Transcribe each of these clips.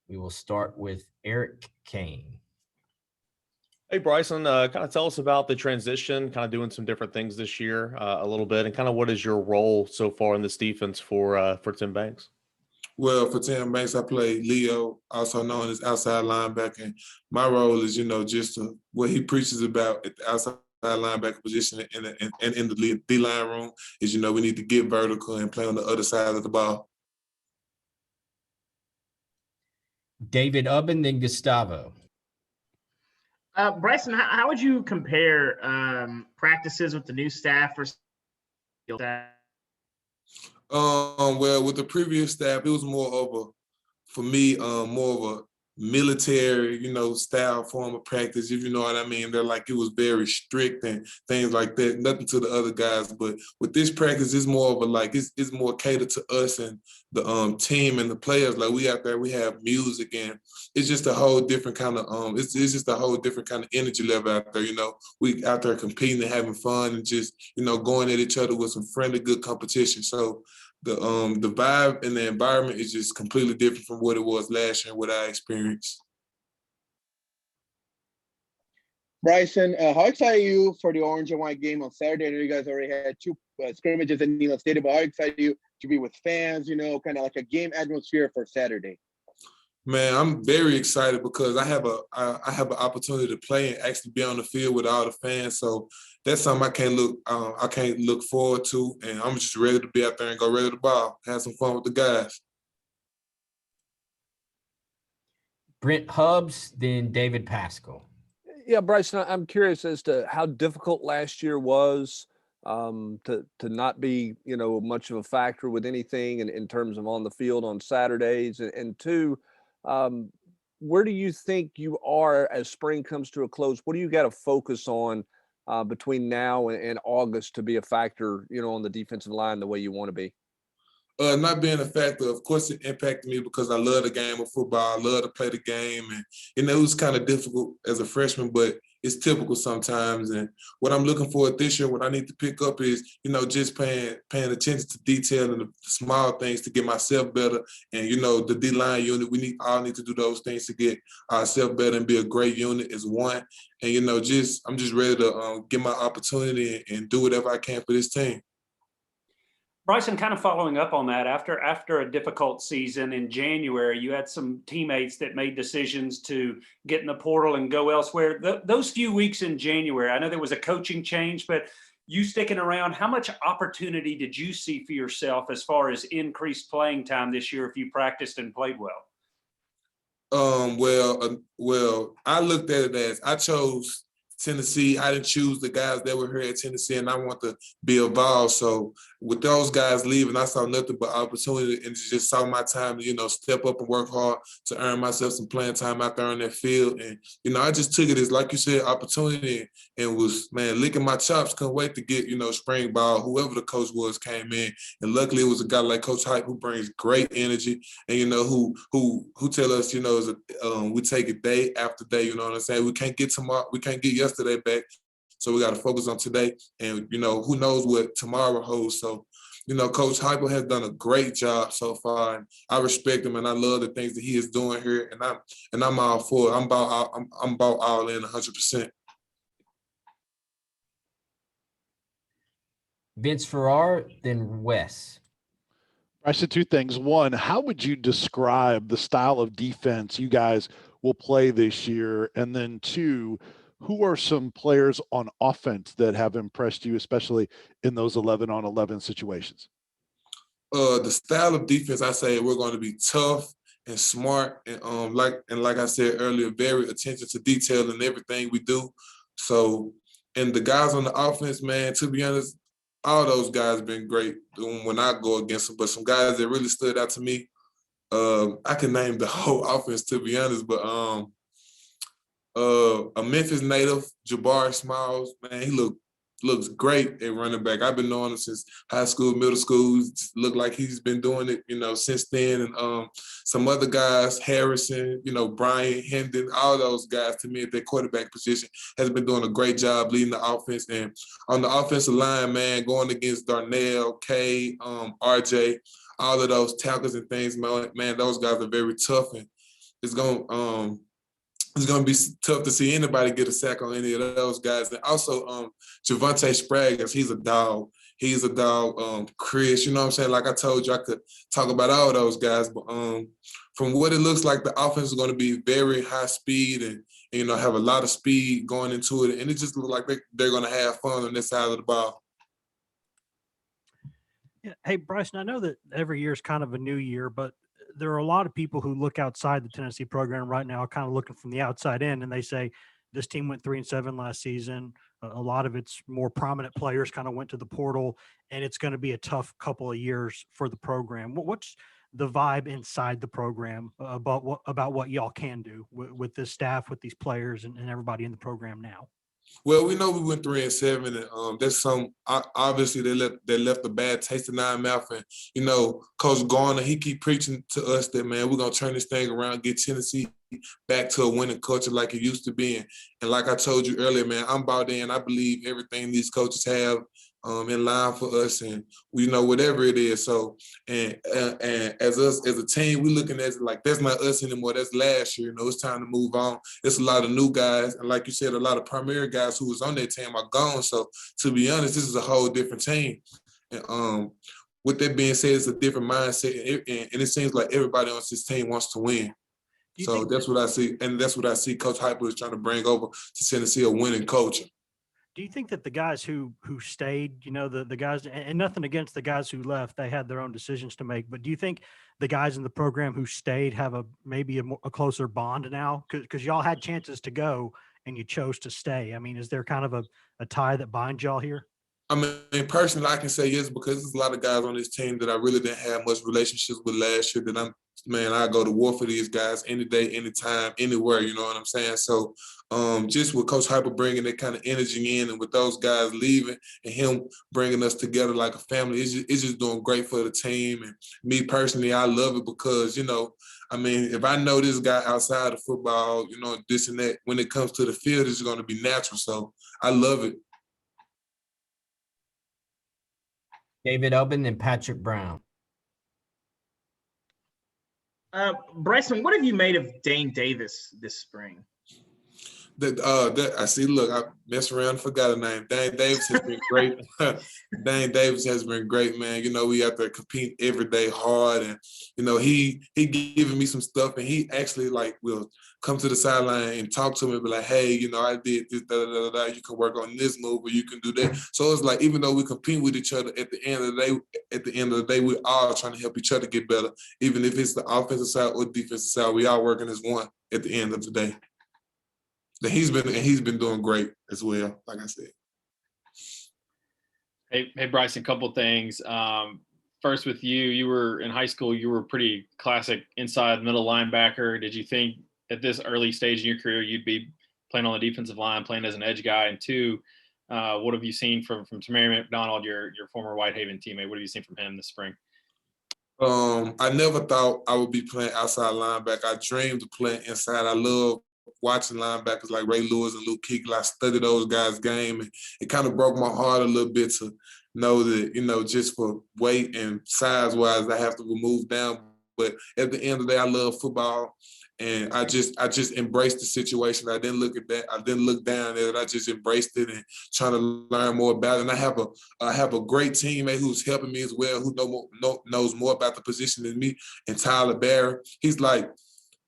We will start with Eric Kane. Hey, Bryson, kind of tell us about the transition, kind of doing some different things this year a little bit, and kind of what is your role so far in this defense for Tim Banks? Well, for Tim Banks, I play Leo, also known as outside linebacker. And my role is, what he preaches about at the outside linebacker position and in the D-line room is, we need to get vertical and play on the other side of the ball. David Ubben, then Gustavo. Bryson, how would you compare practices with the new staff versus Well, with the previous staff, it was for me, more of a military, style form of practice, if you know what I mean. They're like, it was very strict and things like that. Nothing to the other guys, but with this practice, it's more of it's more catered to us and the team and the players. Like we out there, we have music and it's just a whole different kind of it's just a whole different kind of energy level out there. We out there competing and having fun and just going at each other with some friendly, good competition. So the vibe and the environment is just completely different from what it was last year and what I experienced. Bryson, how excited are you for the orange and white game on Saturday? I know you guys already had two scrimmages in Neyland Stadium, but how excited are you to be with fans, kind of like a game atmosphere for Saturday? Man, I'm very excited because I have an opportunity to play and actually be on the field with all the fans. So that's something I can't look forward to, and I'm just ready to be out there and go ready to ball, have some fun with the guys. Brent Hubbs, then David Pascal. Yeah, Bryson, I'm curious as to how difficult last year was to not be, much of a factor with anything in terms of on the field on Saturdays, and two, where do you think you are as spring comes to a close? What do you got to focus on between now and August to be a factor, on the defensive line the way you want to be? Not being a factor, of course, it impacted me because I love the game of football. I love to play the game. And, it was kind of difficult as a freshman, but it's typical sometimes. And what I'm looking for this year, what I need to pick up is, just paying attention to detail and the small things to get myself better. And, the D-line unit, we all need to do those things to get ourselves better and be a great unit as one. And, I'm just ready to get my opportunity and do whatever I can for this team. Bryson, kind of following up on that, after a difficult season in January, you had some teammates that made decisions to get in the portal and go elsewhere. Those few weeks in January, I know there was a coaching change, but you sticking around, how much opportunity did you see for yourself as far as increased playing time this year if you practiced and played well? Well, I looked at it as I chose Tennessee. I didn't choose the guys that were here at Tennessee, and I want to be involved. So with those guys leaving, I saw nothing but opportunity and just saw my time to, step up and work hard to earn myself some playing time out there on that field. And, I just took it as, like you said, opportunity and was, licking my chops. Couldn't wait to get, spring ball. Whoever the coach was came in. And luckily it was a guy like Coach Hype who brings great energy and, who tell us, we take it day after day, you know what I'm saying? We can't get tomorrow. We can't get yesterday back. So we got to focus on today. And, who knows what tomorrow holds. So, Coach Hyper has done a great job so far. And I respect him and I love the things that he is doing here. And I'm all for it. I'm about all in 100%. Vince Farrar, then Wes. I said two things. One, how would you describe the style of defense you guys will play this year? And then two, who are some players on offense that have impressed you, especially in those 11-on-11 situations? The style of defense, I say we're going to be tough and smart and like I said earlier, very attention to detail in everything we do. So, and the guys on the offense, man, to be honest, all those guys been great when I go against them. But some guys that really stood out to me, I can name the whole offense to be honest, but a Memphis native, Jabari Smiles, man, he looks great at running back. I've been knowing him since high school, middle school. Look like he's been doing it, since then. And some other guys, Harrison, Brian Hendon, all those guys to me at their quarterback position has been doing a great job leading the offense. And on the offensive line, man, going against Darnell, Kay, RJ, all of those tackles and things, man, those guys are very tough. And it's gonna be tough to see anybody get a sack on any of those guys. And also, Javante Spraggins, he's a dog. He's a dog. Chris, you know what I'm saying? Like I told you, I could talk about all those guys, but from what it looks like, the offense is going to be very high speed and you know have a lot of speed going into it, and it just looks like they're going to have fun on this side of the ball. Yeah. Hey, Bryson, I know that every year is kind of a new year, but there are a lot of people who look outside the Tennessee program right now, kind of looking from the outside in, and they say this team went 3-7 last season. A lot of its more prominent players kind of went to the portal, and it's going to be a tough couple of years for the program. What's the vibe inside the program about what y'all can do with this staff, with these players, and everybody in the program now? Well, we know we went 3-7, and that's some obviously they left a bad taste in our mouth. And you know, Coach Garner, he keep preaching to us that man, we're gonna turn this thing around, get Tennessee back to a winning culture like it used to be. And like I told you earlier, man, I'm bought in. I believe everything these coaches have in line for us, and we know whatever it is. So, and as us as a team, we looking at it like that's not us anymore. That's last year. You know, it's time to move on. It's a lot of new guys, and like you said, a lot of primary guys who was on that team are gone. So, to be honest, this is a whole different team. And with that being said, it's a different mindset, and it seems like everybody on this team wants to win. So that's what I see, and that's what I see Coach Hyper is trying to bring over to Tennessee, a winning culture. Do you think that the guys who stayed, you know, the guys, and nothing against the guys who left, they had their own decisions to make, but do you think the guys in the program who stayed have maybe a closer bond now? Because y'all had chances to go and you chose to stay. I mean, is there kind of a tie that binds y'all here? I mean, personally, I can say yes because there's a lot of guys on this team that I really didn't have much relationships with last year. That I go to war for these guys any day, anytime, anywhere. You know what I'm saying? So, just with Coach Hyper bringing that kind of energy in, and with those guys leaving, and him bringing us together like a family, it's just doing great for the team. And me personally, I love it because you know, I mean, if I know this guy outside of football, you know, this and that, when it comes to the field, it's going to be natural. So I love it. David Ubben and Patrick Brown. Bryson, what have you made of Dane Davis this spring? That I see. Look, I messed around and forgot her name. Dane Davis has been great. Dane Davis has been great, man. You know, we have to compete every day hard, and you know, he giving me some stuff, and he actually like will come to the sideline and talk to me, and be like, hey, you know, I did this, da, da, da, da, you can work on this move, or you can do that. So it's like even though we compete with each other, at the end of the day, we're all trying to help each other get better. Even if it's the offensive side or defensive side, we all working as one at the end of the day. He's been doing great as well, like I said. Hey Bryson, couple things. First with you were in high school, you were pretty classic inside middle linebacker. Did you think at this early stage in your career you'd be playing on the defensive line, playing as an edge guy? And two, what have you seen from Tamari McDonald, your former Whitehaven teammate? What have you seen from him this spring? I never thought I would be playing outside linebacker. I dreamed of playing inside. I love watching linebackers like Ray Lewis and Luke Kuechly. I studied those guys' game, and it kind of broke my heart a little bit to know that, you know, just for weight and size-wise, I have to move down. But at the end of the day, I love football, and I just embraced the situation. I didn't look at that. I didn't look down at it. I just embraced it and trying to learn more about it. And I have a great teammate who's helping me as well, who knows more about the position than me, and Tyler Barry. He's like,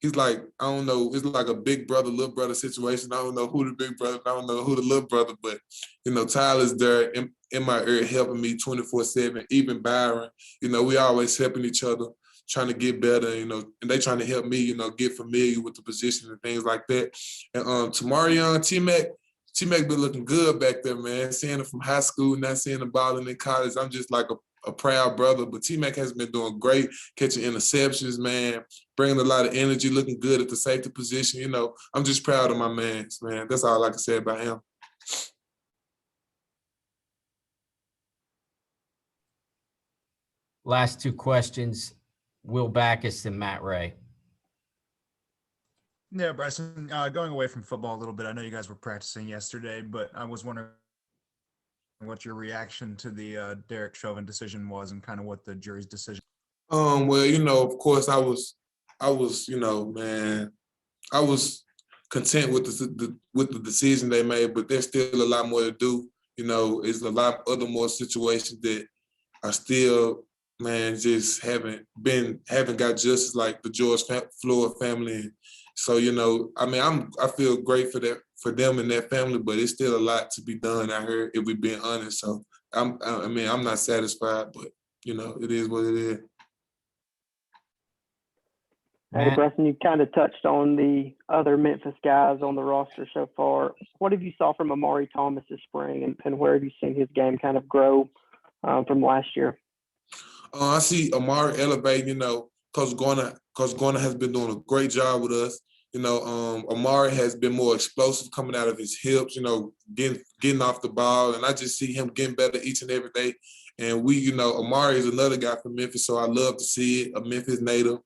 I don't know, it's like a big brother, little brother situation. I don't know who the big brother, I don't know who the little brother, but, you know, Tyler's there in my ear helping me 24/7, even Byron. You know, we always helping each other, trying to get better, you know, and they trying to help me, you know, get familiar with the position and things like that. And Tamarion, T-Mac been looking good back there, man. Seeing him from high school, not seeing him balling in college, I'm just like a proud brother. But T-Mac has been doing great, catching interceptions, man, bringing a lot of energy, looking good at the safety position. You know, I'm just proud of my man. That's all I can say about him. Last two questions, Will Backus and Matt Ray. Yeah, Bryson, going away from football a little bit, I know you guys were practicing yesterday, but I was wondering what your reaction to the Derek Chauvin decision was and kind of what the jury's decision. Well, you know, of course, I was I was, man, I was content with the decision they made, but there's still a lot more to do. It's a lot of other more situations that are still, man, just haven't got justice, like the George Floyd family. So, I mean, I feel great for them and their family, but it's still a lot to be done out here if we're being honest. So I'm not satisfied, but it is what it is. Hey, Matt? Bryson, you kind of touched on the other Memphis guys on the roster so far. What have you saw from Amari Thomas this spring, and where have you seen his game kind of grow from last year? I see Amari elevating, Coach Garner has been doing a great job with us. Amari has been more explosive coming out of his hips, getting off the ball. And I just see him getting better each and every day. And Amari is another guy from Memphis, so I love to see it, a Memphis native,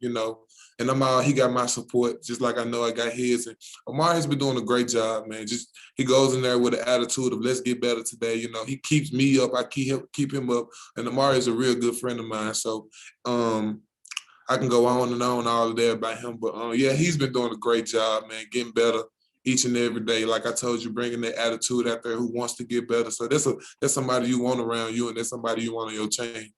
and he got my support just like I know I got his. And Amari's been doing a great job, man. He goes in there with an attitude of let's get better today. He keeps me up, I keep him up. And Amari is a real good friend of mine. So I can go on and on all day about him. But yeah, he's been doing a great job, man, getting better each and every day. Like I told you, bringing that attitude out there who wants to get better. So that's somebody you want around you, and that's somebody you want on your team.